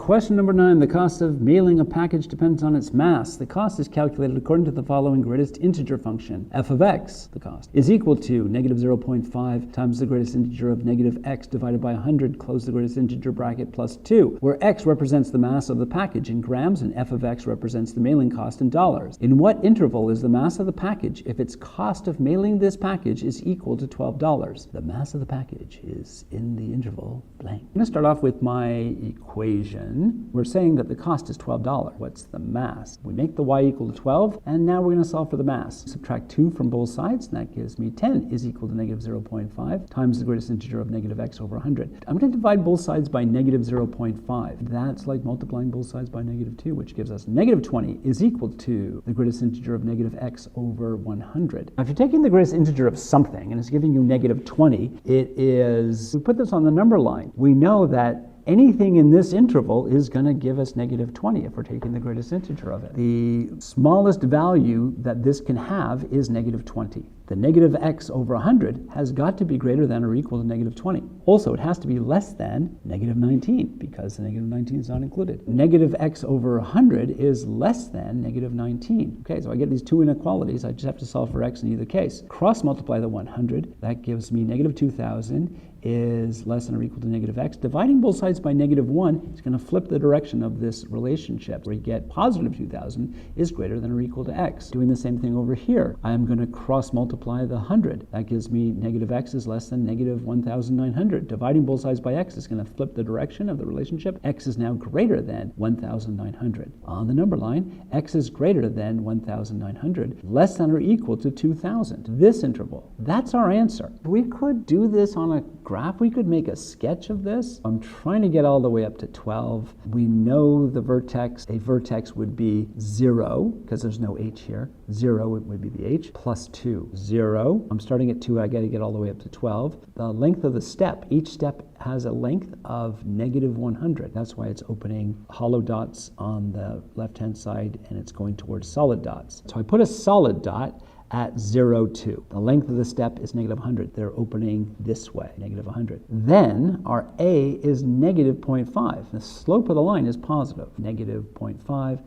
Question number 9. The cost of mailing a package depends on its mass. The cost is calculated according to the following greatest integer function. F of x, the cost, is equal to negative 0.5 times the greatest integer of negative x divided by 100, close the greatest integer bracket, plus 2, where x represents the mass of the package in grams and f of x represents the mailing cost in dollars. In what interval is the mass of the package if its cost of mailing this package is equal to $12? The mass of the package is in the interval blank. I'm going to start off with my equation. We're saying that the cost is $12. What's the mass? We make the y equal to 12, and now we're going to solve for the mass. Subtract 2 from both sides, and that gives me 10 is equal to negative 0.5 times the greatest integer of negative x over 100. I'm going to divide both sides by negative 0.5. That's like multiplying both sides by negative 2, which gives us negative 20 is equal to the greatest integer of negative x over 100. Now, if you're taking the greatest integer of something, and it's giving you negative 20, we put this on the number line. We know that anything in this interval is going to give us negative 20 if we're taking the greatest integer of it. The smallest value that this can have is negative 20. The negative x over 100 has got to be greater than or equal to negative 20. Also, it has to be less than negative 19 because the negative 19 is not included. Negative x over 100 is less than negative 19. Okay, so I get these two inequalities. I just have to solve for x in either case. Cross multiply the 100. That gives me negative 2,000 is less than or equal to negative x. Dividing both sides by negative 1 is going to flip the direction of this relationship where you get positive 2,000 is greater than or equal to x. Doing the same thing over here. I'm going to cross multiply the 100. That gives me negative x is less than negative 1,900. Dividing both sides by x is going to flip the direction of the relationship. X is now greater than 1,900. On the number line, x is greater than 1,900, less than or equal to 2,000. This interval. That's our answer. We could do this on a graph. We could make a sketch of this. I'm trying to get all the way up to 12. We know the vertex. A vertex would be 0, because there's no h here. 0 would be the h, plus 2. 0. I'm starting at 2. I got to get all the way up to 12. The length of the step, each step has a length of negative 100. That's why it's opening hollow dots on the left-hand side, and it's going towards solid dots. So I put a solid dot at 0, 2. The length of the step is negative 100. They're opening this way, negative 100. Then our a is negative 0.5. The slope of the line is positive. Negative 0.5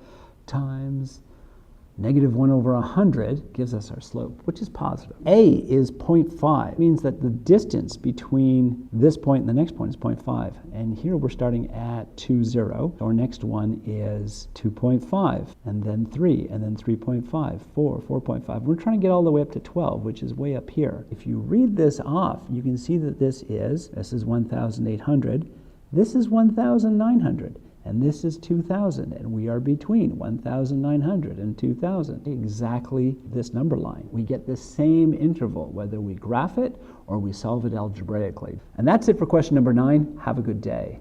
times negative 1 over 100 gives us our slope, which is positive. A is 0.5. It means that the distance between this point and the next point is 0.5. And here we're starting at 2, 0. Our next one is 2.5, and then 3, and then 3.5, 4, 4.5. We're trying to get all the way up to 12, which is way up here. If you read this off, you can see that this is 1,800. This is 1,900. And this is 2,000, and we are between 1,900 and 2,000. Exactly this number line. We get the same interval, whether we graph it or we solve it algebraically. And that's it for question number 9. Have a good day.